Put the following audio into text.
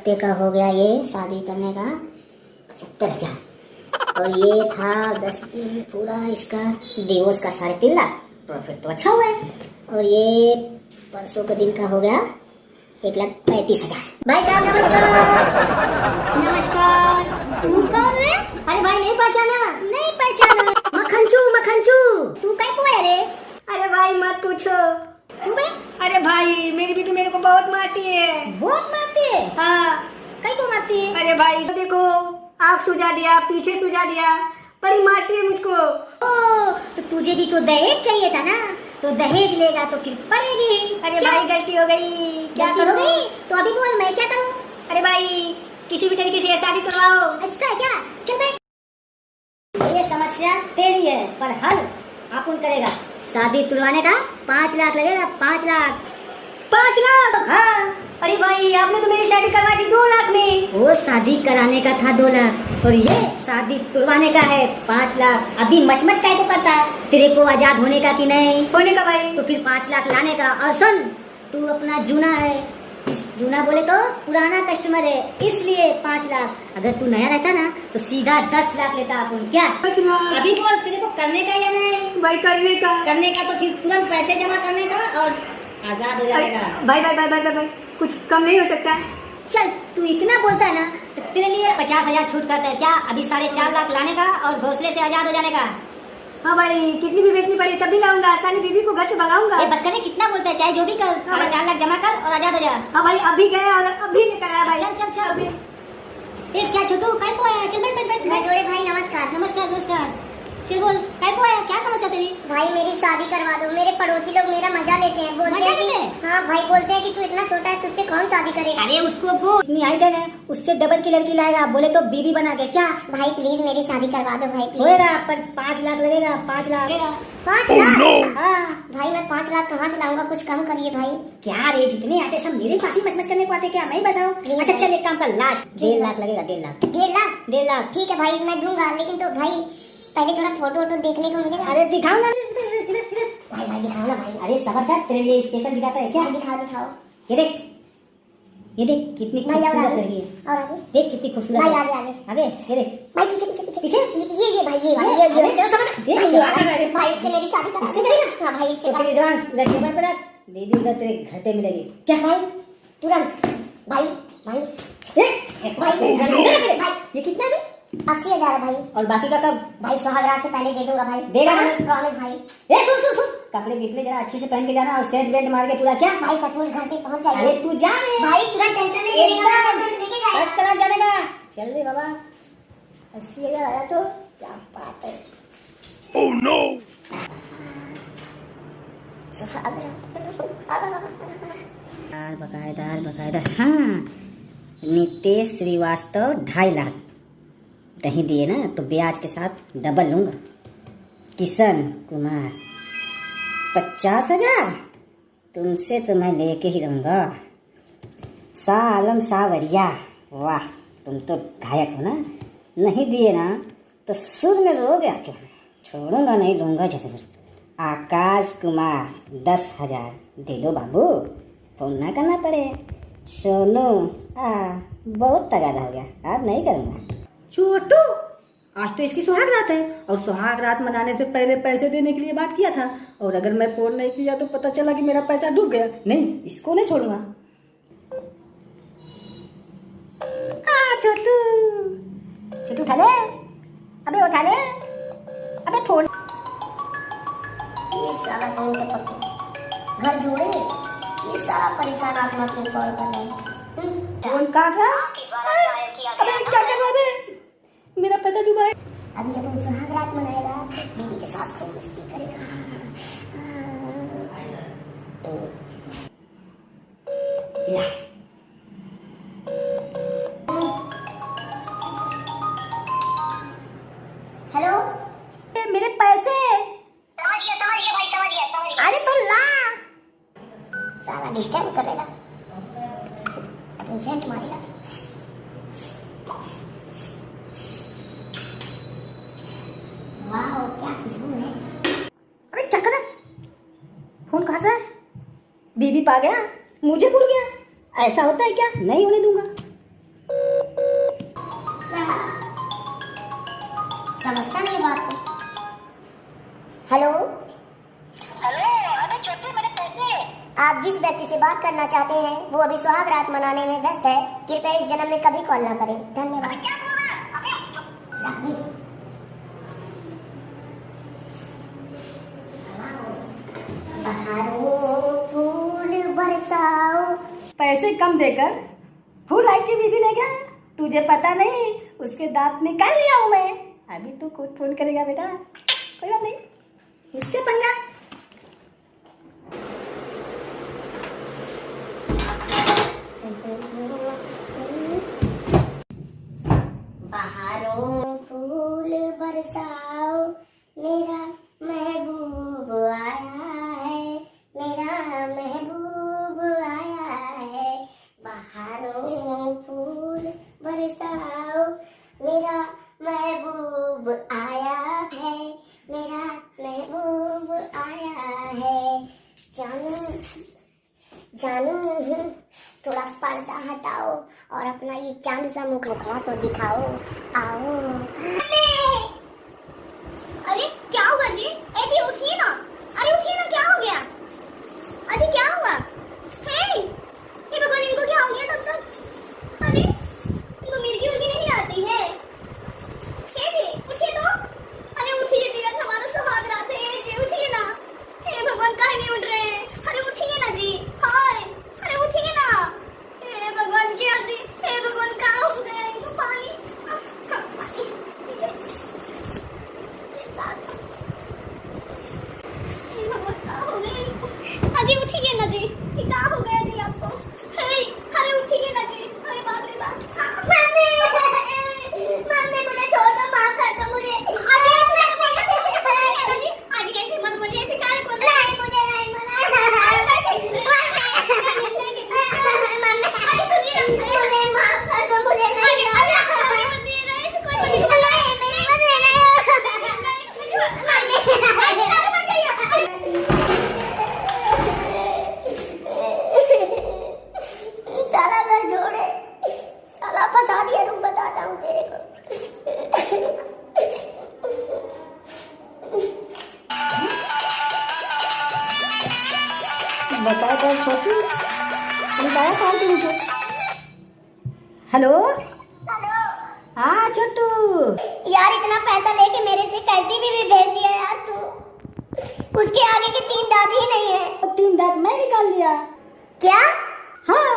हफ्ते का हो गया ये शादी करने का 75,000 और ये था 10 दिन पूरा इसका डिवोर्स का 3.5 लाख प्रॉफिट तो अच्छा हुआ है। और ये परसों के दिन का हो गया 1,35,000। भाई साहब नमस्कार। नमस्कार। तू कौन है? अरे भाई नहीं पहचाना? नहीं पहचाना। मखनचू तू काय को है रे? अरे भाई मत पूछो। तू बे? अरे भाई मेरी बीबी मेरे को बहुत मारती है। बहुत मारती है? हाँ। काय को मारती है? अरे भाई देखो आँख सुझा दिया, पीछे सुझा दिया, बड़ी मारती है मुझको। ओ, तो तुझे भी तो दहेज चाहिए था ना, तो दहेज लेगा तो फिर पड़ेगी। अरे भाई गलती हो गई, क्या करोगे? तो अभी बोल मैं क्या करूं? अरे भाई किसी भी तरीके से शादी करवाओ। ऐसा है क्या? चल बैठ। ये समस्या तेरी है पर हल अपन करेगा। शादी तुड़वाने का 5 लाख लगेगा। 5 लाख। 5 लाख? हाँ। अरे भाई आपने तो मेरी शादी करवा दी 2 लाख में। वो शादी कराने का था 2 लाख और ये शादी तुड़वाने का है 5 लाख। अभी मचमच काय को करता है? तेरे को आजाद होने का कि नहीं होने का भाई? तो फिर 5 लाख लाने का। और सुन तू अपना जूना है, जूना बोले तो पुराना कस्टमर है, इसलिए 5 लाख। अगर तू नया रहता ना तो सीधा 10 लाख लेता अपन। क्या 10 लाख? अभी बोल तेरे को करने का या नहीं? भाई करने का। करने का तो फिर तुरंत पैसे जमा करने का और आजाद हो जाएगा। भाई भाई भाई भाई भाई भाई कुछ कम नहीं हो सकता है? चल तू इतना बोलता है ना तो तेरे लिए 50,000 छूट करता है। क्या अभी 4.5 लाख लाने का और घोंसले से आजाद हो जाने का? हाँ भाई कितनी भी बेचनी पड़ी तभी लाऊंगा, सारी बीबी को घर से भगाऊंगा। ये बस करने कितना बोलता है? चाहे जो भी कर 4.5 लाख जमा कर और आजाद हो जा। हाँ भाई अभी गया और अभी लेकर आया भाई। चल चल चल। ए क्या छोटू काय को आया? चल बैठ बैठ बैठ। जोड़े भाई नमस्कार। नमस्कार नमस्कार। चल बोल काय को आया? क्या समस्या तेरी? भाई मेरी शादी करवा दो। मेरे पड़ोसी लोग मेरा मजा लेते हैं, बोलते मजा हैं लेते हैं? हाँ भाई बोलते हैं कि तू इतना छोटा है तुझसे कौन शादी करेगा। अरे उसको वो इतनी हाइटन है, उससे डबल की लड़की लाएगा बोले तो बीबी बना के। क्या भाई प्लीज मेरी शादी करवा दो भाई प्लीज। होएगा पर 5 लाख लगेगा। 5 लाख 5 लाख? हाँ। भाई मैं 5 लाख कहाँ से लाऊंगा? कुछ कम करिए भाई। क्या रे जितने आते सब मेरे पास ही मचमच करने को आते। क्या मैं बताऊं? अच्छा चल एक काम कर, लास्ट 1.5 लाख लगेगा। 1.5 लाख। 1.5 लाख? 1.5 लाख ठीक है भाई मैं दूंगा, लेकिन तो भाई पहले थोड़ा फोटो वोटो देखने को मिलेगा। अरे दिखाऊंगा। भाई दिखाओ ना भाई। अरे सबर कर, तेरे लिए स्पेशल दिखाता है। क्या दिखाओ दिखाओ। ये देख, ये देख कितनी भाई और खूबसूरत आगे? लड़की है। और आगे? देख कितनी खूबसूरत भाई है। आगे आगे। आगे ये देख। भाई पीछे पीछे पीछे पीछे? ये भाई ये वाला, अरे, ये चलो समझ। देख, भाई ये वाला। भाई से मेरी शादी करा इससे करेगा? हाँ भाई इससे तो फिर एडवांस इधर टेबल पे रख, बेबी उधर तेरे घर पे मिलेगी। क्या भाई? तुरंत भाई भाई भाई ये कितना है? 80,000 भाई। और बाकी का कब? भाई 100,000 से पहले दे दूंगा भाई। देगा ना? प्रॉमिस भाई। ए सुन सुन सुन, कपड़े किपड़े जरा अच्छे से पहन के जाना और सेट बेल्ट मार के पूरा। क्या भाई सचमुच घर पे पहुंच अरे जाएगा तू जा रे भाई। तुरंत टेंशन नहीं लेने का, लेके जाएगा। बस करा जाने का। चल रे बाबा, 80,000 आया तो क्या बात है। Oh no! बकायदार बकायदार। हाँ, नितेश श्रीवास्तव 2.5 लाख कहीं दिए ना तो ब्याज के साथ डबल लूंगा। किशन कुमार 50,000 तुमसे तो मैं लेके ही रहूंगा। शाह आलम सावरिया, वाह तुम तो गायक हो ना। नहीं दिए ना तो सुर में रोगे आके। छोड़ूंगा नहीं, लूंगा जरूर। आकाश कुमार 10,000 दे दो बाबू, फोन ना करना पड़े। सोनू बहुत तगादा हो गया, अब नहीं करूँगा। छोटू आज तो इसकी सुहाग रात है और सुहाग रात मनाने से पहले पैसे देने के लिए बात किया था, और अगर मैं फोन नहीं किया तो पता चला कि मेरा पैसा डूब गया। नहीं, इसको नहीं छोड़ूंगा। छोटू छोटू उठा ले, अबे उठा ले, अबे फोन। ये साला कौन के पक्के घर जोड़े, ये साला परेशान आत्मा को कॉल कर रहे हैं। फोन काट रहा। अबे क्या कर रहा है? मेरा पैसा डूबा है। अभी अपन सुहाग रात मनाएगा, बीवी के साथ खूब मस्ती करेगा। या हेलो मेरे पैसे। समझ गया। अरे तो ला, साला डिस्टर्ब करेगा, अपन सेंट मारेगा। वाह क्या खुशबू है। अबे क्या कर रहा है? फोन कहाँ से है? बीबी पा गया, मुझे भूल गया। ऐसा होता है क्या? नहीं होने दूंगा। समझता नहीं बात को। हेलो हेलो, अरे छोटे मेरे पैसे। आप जिस व्यक्ति से बात करना चाहते हैं वो अभी सुहाग रात मनाने में व्यस्त है। कृपया इस जन्म में कभी कॉल ना करें। धन्यवाद। क्या बोल रहा है? अबे रानी। बहारों फूल बरसाओ। पैसे कम देकर फूल आई की बीबी ले गया। तुझे पता नहीं उसके दांत निकाल लिया हूँ मैं। अभी तू खुद फोन करेगा बेटा, कोई बात नहीं, मुझसे पंगा। बहारों फूल बरसाओ, मेरा महबूब आया है, मेरा महबूब आया है। बहारों फूल बरसाओ, मेरा महबूब आया है, मेरा महबूब आया है। जानू जानू थोड़ा पर्दा हटाओ और अपना ये चांद सा मुखड़ा तो दिखाओ। आओ। अरे क्या हुआ जी? ऐसे उठिए ना। अरे उठिए ना, क्या हो गया? अरे क्या हुआ? हे भगवान, इनको क्या हो गया तब तक? अरे इनको मिर्गी उर्गी नहीं आती है? हे जी उठिए तो। अरे उठिए जी, आज हमारा सुहाग रात है जी, उठिए ना। हे भगवान, काहे नहीं उठ रहे हैं? अरे उठिए ना जी। हाय, अरे उठिए ना। हे भगवान, क्या जी? हे भगवान, क्या हो गया इनको? पानी अजी उठिए ना जी, ये क्या हो गया जी आपको? अरे उठिए ना जी। अरे बाप रे बाप। मम्मी मुझे छोड़ दो, माफ कर दो मुझे। अजी ऐसे मत बोलिए, ऐसे क्या बोल रहे हैं? मुझे नहीं मुझे माफ कर दो, मुझे नहीं साला घर छोड़े, साला फंसा दिया। रुक बताता हूँ तेरे को। बताया था छोटी, बताया था तुमको। हेलो, हाँ छोटू। यार इतना पैसा लेके मेरे से कैसी भी भेज दिया यार तू। उसके आगे के 3 दांत ही नहीं है। तो 3 दांत मैं निकाल लिया। क्या? हाँ,